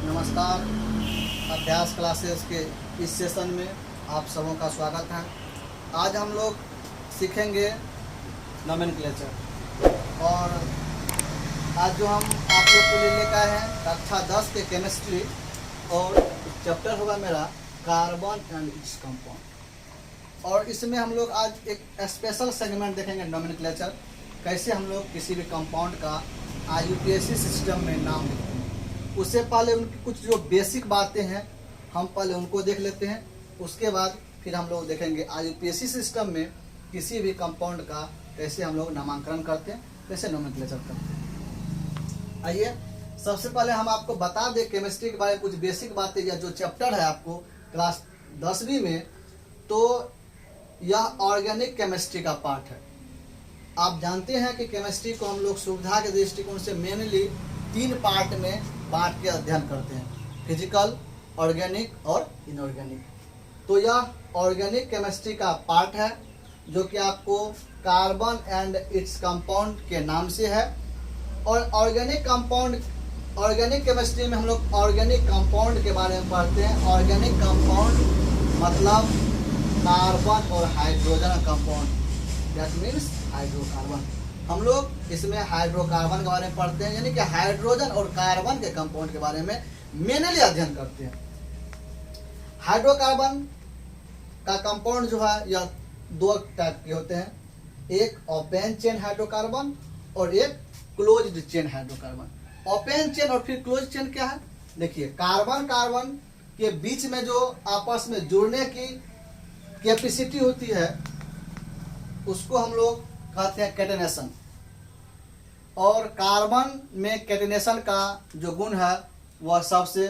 नमस्कार। अभ्यास क्लासेस के इस सेशन में आप सबों का स्वागत है। आज हम लोग सीखेंगे नोमेनक्लेचर और आज जो हम आप लोग के लिए लेकर आए हैं कक्षा 10 के केमिस्ट्री और चैप्टर होगा मेरा कार्बन एंड इट्स कंपाउंड। और इसमें हम लोग आज एक स्पेशल सेगमेंट देखेंगे नोमेनक्लेचर, कैसे हम लोग किसी भी कंपाउंड का IUPAC सिस्टम में नाम लिखते हैं। उससे पहले उनकी कुछ जो बेसिक बातें हैं हम पहले उनको देख लेते हैं, उसके बाद फिर हम लोग देखेंगे IUPAC सिस्टम में किसी भी कंपाउंड का कैसे हम लोग नामांकन करते हैं, कैसे नोमेनक्लेचर करते हैं। आइए सबसे पहले हम आपको बता दें केमिस्ट्री के बारे में कुछ बेसिक बातें, या जो चैप्टर है आपको क्लास 10वीं में, तो यह ऑर्गेनिक केमिस्ट्री का पार्ट है। आप जानते हैं कि केमिस्ट्री को हम लोग सुविधा के दृष्टिकोण से मेनली 3 पार्ट में बांट के अध्ययन करते हैं, फिजिकल, ऑर्गेनिक और इनऑर्गेनिक। तो यह ऑर्गेनिक केमिस्ट्री का पार्ट है जो कि आपको कार्बन एंड इट्स कंपाउंड के नाम से है। और ऑर्गेनिक कंपाउंड, ऑर्गेनिक केमिस्ट्री में हम लोग ऑर्गेनिक कंपाउंड के बारे में पढ़ते हैं। ऑर्गेनिक कंपाउंड मतलब कार्बन और hydrogen compound, that means hydrocarbon. हम लोग इसमें हाइड्रोकार्बन के बारे में पढ़ते हैं, यानी कि हाइड्रोजन और कार्बन के कंपाउंड के बारे में मेनली अध्ययन करते हैं। हाइड्रोकार्बन का कंपाउंड जो है यह 2 टाइप के होते हैं, एक ओपन चेन हाइड्रोकार्बन और एक closed chain hydrocarbon. Open chain और फिर क्लोज चेन क्या है, देखिए कार्बन कार्बन के बीच में जो आपस में जुड़ने की कैपेसिटी होती है उसको हम लोग कहते हैं कैटेनेशन। और कार्बन में कैटेनेशन का जो गुण है वह सबसे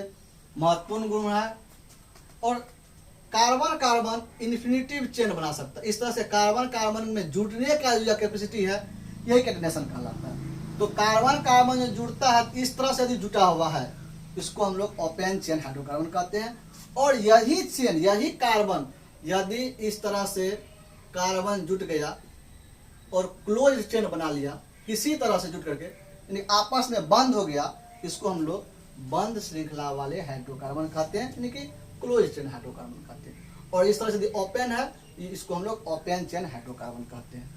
महत्वपूर्ण गुण है। और कार्बन कार्बन इन्फिनिटिव चेन बना सकता है। इस तरह से कार्बन कार्बन में जुड़ने का जो कैपेसिटी है यही कैटेनेशन कहलाता है। तो कार्बन कार्बन जो जुड़ता है इस तरह से यदि जुटा हुआ है इसको हम लोग ओपन चेन हाइड्रोकार्बन कहते हैं। और यही चेन, यही कार्बन यदि इस तरह से कार्बन जुट गया और क्लोज चेन बना लिया, किसी तरह से जुट करके यानी आपस में बंद हो गया, इसको हम लोग बंद श्रृंखला वाले हाइड्रोकार्बन कहते हैं, यानी कि क्लोज चेन हाइड्रोकार्बन कहते हैं। और इस तरह से यदि ओपन है इसको हम लोग ओपन चेन हाइड्रोकार्बन कहते हैं।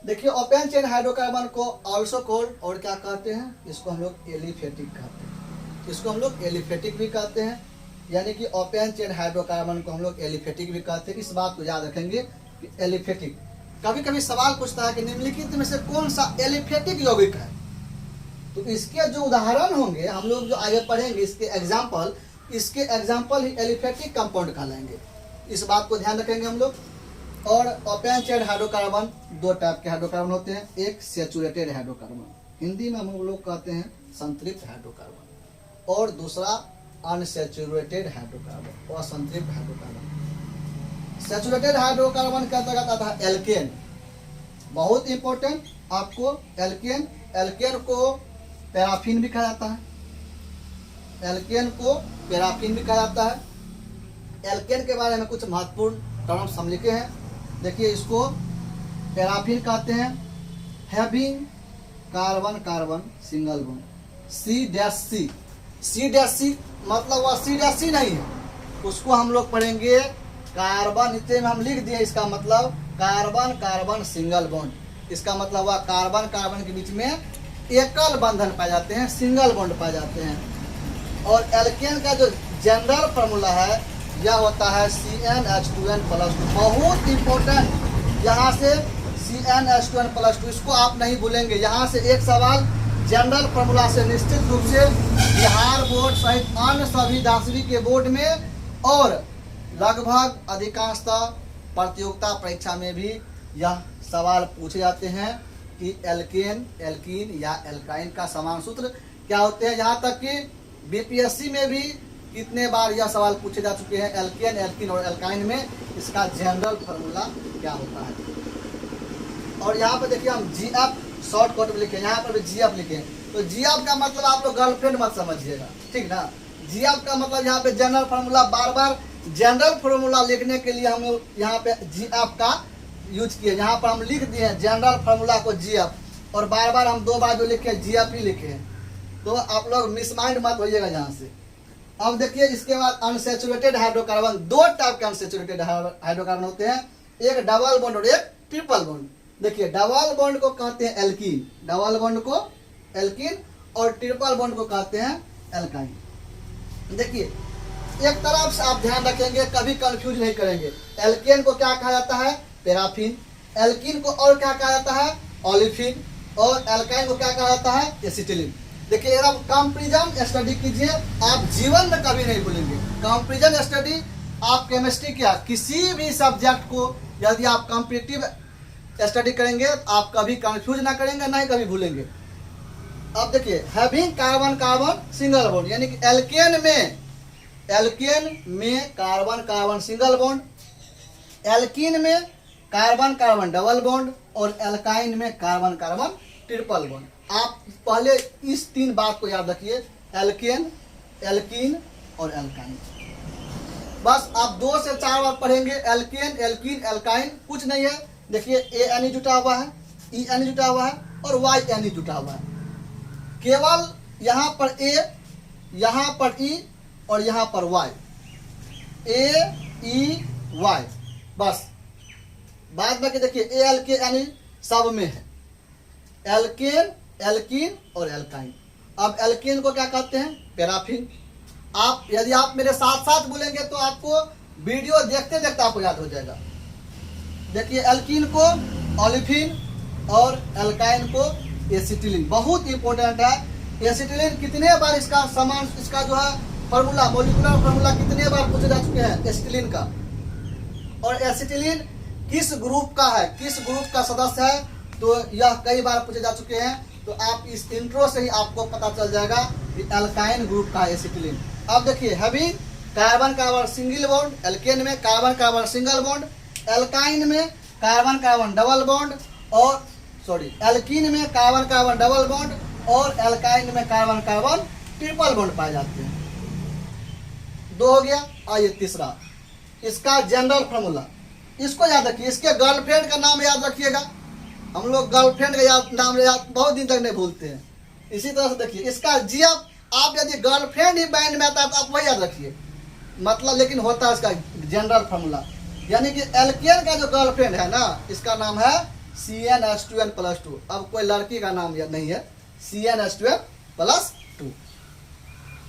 देखिए ओपन चेन हाइड्रोकार्बन को ऑल्सो कॉल्ड और क्या कहते हैं, इसको हम लोग एलिफेटिक कहते हैं। इसको हम लोग एलिफेटिक भी कहते हैं, यानी कि ओपन चेन हाइड्रोकार्बन को हम लोग एलिफेटिक भी कहते हैं। इस बात को याद रखेंगे कि एलिफेटिक, कभी कभी सवाल पूछता है कि निम्नलिखित में से कौन सा एलिफेटिक यौगिक है, तो इसके जो उदाहरण होंगे हम लोग जो आगे पढ़ेंगे इसके एग्जाम्पल ही एलिफेटिक कंपाउंड कहलाएंगे। इस बात को ध्यान रखेंगे हम लोग। और ओपन चेन हाइड्रोकार्बन 2 टाइप के हाइड्रोकार्बन होते हैं, एक सैचुरेटेड हाइड्रोकार्बन, हिंदी में हम लोग कहते हैं संतृप्त हाइड्रोकार्बन, और दूसरा अनसैचुरेटेड हाइड्रोकार्बन, असंतृप्त हाइड्रोकार्बन। सैचुरेटेड हाइड्रोकार्बन के अंतर्गत आता है एल्केन। बहुत इंपॉर्टेंट आपको एल्केन, एल्केन को पैराफिन भी कहा जाता है, एल्केन को पैराफिन भी कहा जाता है। एल्केन के बारे में कुछ महत्वपूर्ण टर्म्स हम लिखे हैं, देखिए इसको पैराफिन कहते हैं having carbon carbon single bond C-C। C-C मतलब वह C-C नहीं है, उसको हम लोग पढ़ेंगे कार्बन, इतने में हम लिख दिए, इसका मतलब कार्बन कार्बन सिंगल बॉन्ड। इसका मतलब वह कार्बन कार्बन के बीच में एकल बंधन पाए जाते हैं, सिंगल बॉन्ड पाए जाते हैं। और एल्केन का जो जनरल फार्मूला है यह होता है CnH2n+2। बहुत इंपॉर्टेंट, यहाँ से CnH2n+2 इसको आप नहीं भूलेंगे। यहाँ से एक सवाल जनरल फार्मूला से निश्चित रूप से बिहार बोर्ड सहित अन्य सभी 10वीं के बोर्ड में और लगभग अधिकांशतः प्रतियोगिता परीक्षा में भी यह सवाल पूछे जाते हैं कि एल्केन, एल्कीन या एल्काइन का समान सूत्र क्या होते हैं। यहाँ तक कि BPSC में भी कितने बार यह सवाल पूछे जा चुके हैं, एल्केन, एल्कीन और एल्काइन में इसका जनरल फार्मूला क्या होता है। और यहाँ पे देखिए हम GF शॉर्टकट में लिखे, यहाँ पर भी GF लिखे, तो GF का मतलब आप लोग गर्लफ्रेंड मत समझिएगा, ठीक ना। GF का मतलब यहाँ पे जनरल फार्मूला, बार बार जनरल फार्मूला लिखने के लिए हम लोग यहाँ पे GF का यूज किए। यहाँ पर हम लिख दिए जनरल फार्मूला को GF, और बार बार हम 2 बार जो लिखे GF ही लिखे हैं। तो आप लोग मिसमाइंड मत होइएगा यहाँ से। अब देखिए इसके बाद अनसेचुरेटेड हाइड्रोकार्बन, दो टाइप के अनसेचुरेटेड हाइड्रोकार्बन होते हैं, एक डबल बॉन्ड और एक ट्रिपल बॉन्ड। देखिए डबल बॉन्ड को कहते हैं एल्कीन, डबल बॉन्ड को एल्कीन, और ट्रिपल बॉन्ड को कहते हैं एल्काइन। देखिए एक तरफ से आप ध्यान रखेंगे, कभी कंफ्यूज नहीं करेंगे। एल्केन को क्या कहा जाता है? पैराफिन। एल्कीन को और क्या कहा जाता है? ओलिफिन। और एल्काइन को क्या कहा जाता है? एसिटिलीन। देखिए अगर आप कंपैरिजन स्टडी कीजिए, आप जीवन में कभी नहीं भूलेंगे। कंपैरिजन स्टडी आप केमिस्ट्री क्या किसी भी सब्जेक्ट को यदि आप कॉम्पिटिटिव स्टडी करेंगे तो आप कभी कंफ्यूज ना करेंगे, ना ही कभी भूलेंगे। अब देखिए having carbon carbon single bond, यानी कि एल्केन में carbon carbon single bond, alkene में कार्बन कार्बन डबल बॉन्ड, और एल्काइन में कार्बन कार्बन ट्रिपल बॉन्ड। आप पहले इस तीन बात को याद रखिए, एल्केन, एल्कीन और एल्काइन। बस आप 2 से 4 बार पढ़ेंगे, एल्केन, एल्कीन, एल्काइन, कुछ नहीं है। देखिए ए जुटा हुआ है, ई जुटा हुआ है, और वाई जुटा हुआ है। केवल यहाँ पर ए, यहाँ पर ई और यहाँ पर वाई, ए ई वाई, बस। बाद में देखिए ए एल के एन सब में है, एल्केन, एल्कीन और एल्काइन। अब एल्केन को क्या कहते हैं? पैराफिन। आप यदि आप मेरे साथ साथ बोलेंगे तो आपको वीडियो देखते देखते आपको याद हो जाएगा। देखिए एल्कीन को ओलिफिन और एल्काइन को एसिटिलीन। बहुत इंपॉर्टेंट है एसिटिलीन। कितने बार इसका समान, इसका जो है फॉर्मूला, मोलिकुलर फॉर्मूला कितने बार पूछे जा चुके हैं एसिटिलीन का। और एसिटिलीन किस ग्रुप का है, किस ग्रुप का सदस्य है, तो यह कई बार पूछे जा चुके हैं। तो आप इस इंट्रो से ही आपको पता चल जाएगा कि एल्काइन ग्रुप का एसिटिलीन। अब देखिए having carbon carbon single bond, alkane में carbon carbon single bond, alkyne में कार्बन कार्बन डबल बॉन्ड, और एल्कीन में कार्बन कार्बन डबल बॉन्ड, और एल्काइन में कार्बन कार्बन ट्रिपल बॉन्ड पाए जाते हैं। 2 हो गया। आइए तीसरा, इसका जनरल फॉर्मूला, इसको याद रखिए। इसके गर्लफ्रेंड का नाम याद रखिएगा। हम लोग गर्लफ्रेंड का नाम याद बहुत दिन तक नहीं भूलते हैं। इसी तरह से देखिए इसका जी, आप यदि गर्लफ्रेंड ही बैंड में आता है तो आप वही याद रखिए, मतलब। लेकिन होता है इसका जनरल फॉर्मूला, यानी कि एल्केन का जो गर्लफ्रेंड है ना, इसका नाम है CnH2n+2। अब कोई लड़की का नाम नहीं है, CnH2n+2।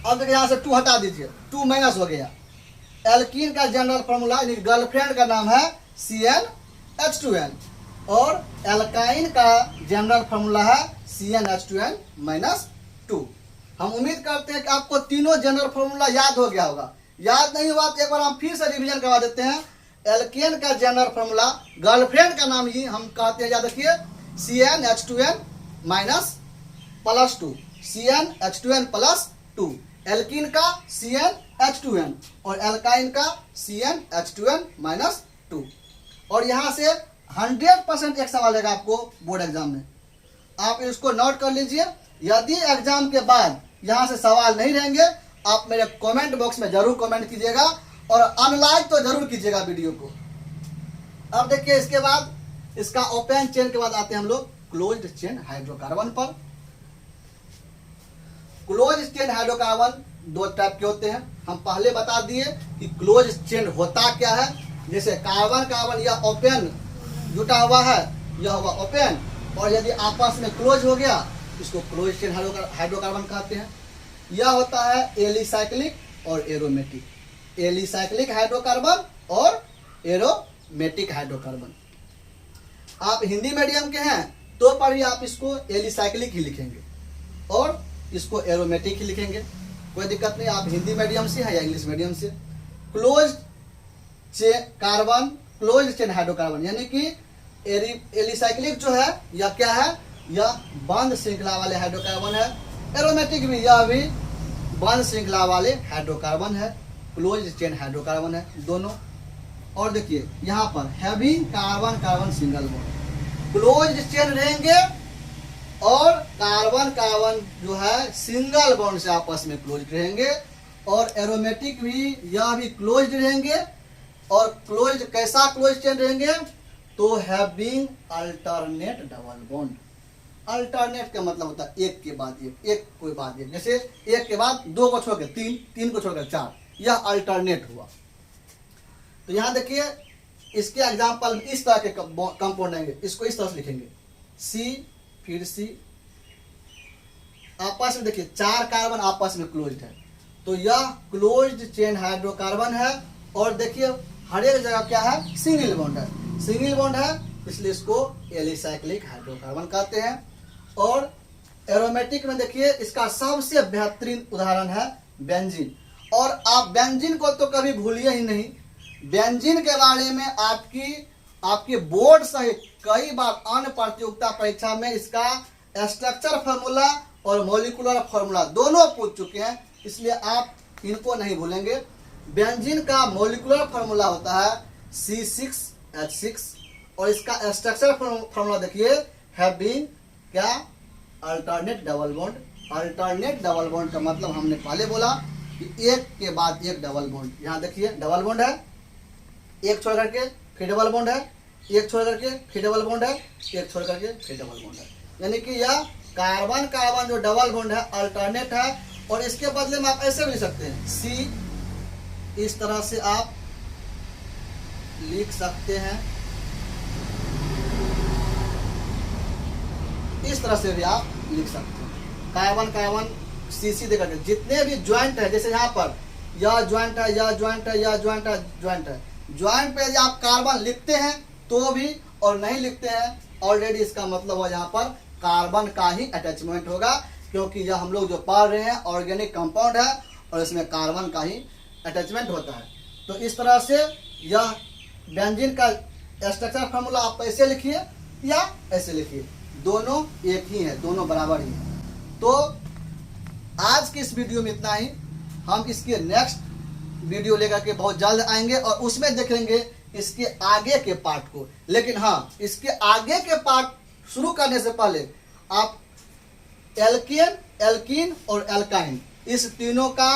अब देखिए यहाँ से 2 हटा दीजिए, 2 माइनस हो गया। एल्कीन का जनरल फॉर्मूला यानी गर्लफ्रेंड का नाम है CnH2n, और एल्काइन का जनरल फॉर्मूला है CnH2n-2। हम उम्मीद करते हैं कि आपको तीनों जनरल फॉर्मूला याद हो गया होगा। याद नहीं हुआ तो एक बार हम फिर से रिवीजन करवा देते हैं। एल्केन का जनरल फॉर्मूला, गर्लफ्रेंड का नाम ही हम कहते हैं, याद रखिए, CnH2n-2, CnH2n+2। एल्कीन का CnH2n और एल्काइन का CnH2n-2। और यहाँ से 100% एक सवाल आएगा आपको बोर्ड एग्जाम में, आप इसको नोट कर लीजिए। यदि एग्जाम के बाद यहाँ से सवाल नहीं रहेंगे, आप मेरे कमेंट बॉक्स में जरूर कमेंट कीजिएगा, और अनलाइक तो जरूर कीजिएगा वीडियो को। अब देखिए इसके बाद, इसका ओपन चेन के बाद आते हैं हम लोग क्लोज्ड चेन हाइड्रोकार्बन पर। क्लोज चेन हाइड्रोकार्बन 2 टाइप के होते हैं। हम पहले बता दिए कि क्लोज चेन होता क्या है। जैसे कार्बन कार्बन या ओपन जुटा हुआ है, यह हुआ ओपन, और यदि आपस में क्लोज हो गया, इसको क्लोज चेन हाइड्रोकार्बन कहते हैं। यह होता है एलिसाइक्लिक और एरोमेटिक, एलिसाइक्लिक हाइड्रोकार्बन और एरोमेटिक हाइड्रोकार्बन। आप हिंदी मीडियम के हैं तो पर भी आप इसको एलिसाइक्लिक ही लिखेंगे और इसको एरोमेटिक ही लिखेंगे, कोई दिक्कत नहीं। आप हिंदी मीडियम से हैं या इंग्लिश मीडियम से। Close carbon, close chain hydrocarbon, यानी कि एलिसाइक्लिक जो है यह क्या है, यह बंद श्रृंखला वाले हाइड्रोकार्बन है। एरोमेटिक भी, यह भी बंद श्रृंखला वाले हाइड्रोकार्बन है, क्लोज चेन हाइड्रोकार्बन है दोनों। और देखिए यहाँ पर having carbon carbon single bond, close chain रहेंगे और कार्बन कार्बन जो है सिंगल बॉन्ड से आपस में क्लोज रहेंगे। और एरोमेटिक भी, यह भी क्लोज रहेंगे। और क्लोज कैसा क्लोज चेन रहेंगे, तो having alternate double bond, alternate का मतलब होता है एक के बाद एक कोई बाद एक। जैसे एक के बाद दो को छोड़कर तीन, तीन को छोड़कर चार, यह अल्टरनेट हुआ। तो यहाँ देखिए इसके एग्जाम्पल इस तरह के कंपाउंड आएंगे, इसको इस तरह से लिखेंगे सी, फिर सी, आपस में देखिए चार कार्बन आपस में क्लोज्ड है, तो यह क्लोज्ड चेन हाइड्रोकार्बन है। और देखिए हर एक जगह क्या है, सिंगल बॉन्ड है, सिंगल बॉन्ड है, इसलिए इसको एलिसाइक्लिक हाइड्रोकार्बन कहते हैं। और एरोमेटिक में देखिए इसका सबसे बेहतरीन उदाहरण है बेंजीन। और आप बेंजीन को तो कभी भूलिए ही नहीं, बेंजीन के बारे में आपकी बोर्ड सहित कई बार अन्य प्रतियोगिता परीक्षा में इसका स्ट्रक्चर फार्मूला और मॉलिक्यूलर फार्मूला दोनों पूछ चुके हैं, इसलिए आप इनको नहीं भूलेंगे। बेंजीन का मॉलिक्यूलर फार्मूला होता है C6H6 और इसका स्ट्रक्चर फार्मूला देखिए हैविंग क्या, alternate double bond. Alternate double bond का मतलब हमने पहले बोला कि एक के बाद एक डबल बॉन्ड। यहाँ देखिए डबल बॉन्ड है, एक छोड़ करके फिर डबल बॉन्ड है, एक छोड़ करके फिर डबल बॉन्ड है, एक छोड़ करके फिर डबल बॉन्ड है, यानी कि यह कार्बन कार्बन जो डबल बॉन्ड है अल्टरनेट है। और इसके बदले में आप ऐसे भी लिख सकते हैं सी, इस तरह से आप लिख सकते हैं, इस तरह से भी आप लिख सकते हैं कार्बन कार्बन CC देकर के। जितने भी ज्वाइंट है, जैसे यहाँ पर यह ज्वाइंट है, यह ज्वाइंट है, यह ज्वाइंट है, ज्वाइंट है, ज्वाइंट पे यदि आप कार्बन लिखते हैं तो भी और नहीं लिखते हैं ऑलरेडी इसका मतलब हुआ यहाँ पर कार्बन का ही अटैचमेंट होगा, क्योंकि यह हम लोग जो पढ़ रहे हैं ऑर्गेनिक कंपाउंड है और इसमें कार्बन का ही अटैचमेंट होता है। तो इस तरह से यह बेंजीन का स्ट्रक्चर फार्मूला आप ऐसे लिखिए या ऐसे लिखिए, दोनों एक ही है, दोनों बराबर ही है। तो आज की इस वीडियो में इतना ही, हम इसके नेक्स्ट वीडियो लेकर के बहुत जल्द आएंगे और उसमें देखेंगे इसके आगे के पार्ट को। लेकिन हाँ, इसके आगे के पार्ट शुरू करने से पहले आप एल्केन, एल्कीन और एल्काइन इस तीनों का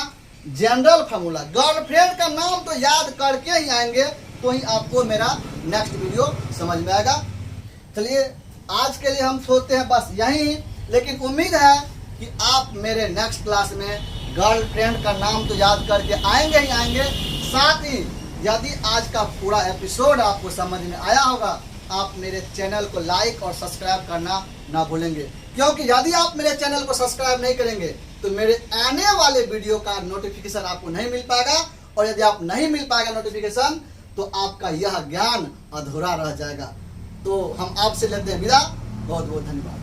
जनरल फार्मूला, गर्लफ्रेंड का नाम तो याद करके ही आएंगे तो ही आपको मेरा नेक्स्ट वीडियो समझ में आएगा। चलिए आज के लिए हम सोचते हैं बस यही, लेकिन उम्मीद है कि आप मेरे नेक्स्ट क्लास में गर्लफ्रेंड का नाम तो याद करके आएंगे ही आएंगे। साथ ही यदि आज का पूरा एपिसोड आपको समझ में आया होगा, आप मेरे चैनल को लाइक और सब्सक्राइब करना ना भूलेंगे, क्योंकि यदि आप मेरे चैनल को सब्सक्राइब नहीं करेंगे तो मेरे आने वाले वीडियो का नोटिफिकेशन आपको नहीं मिल पाएगा, और यदि आप नहीं मिल पाएगा नोटिफिकेशन तो आपका यह ज्ञान अधूरा रह जाएगा। तो हम आपसे लेते हैं विदा, बहुत बहुत धन्यवाद।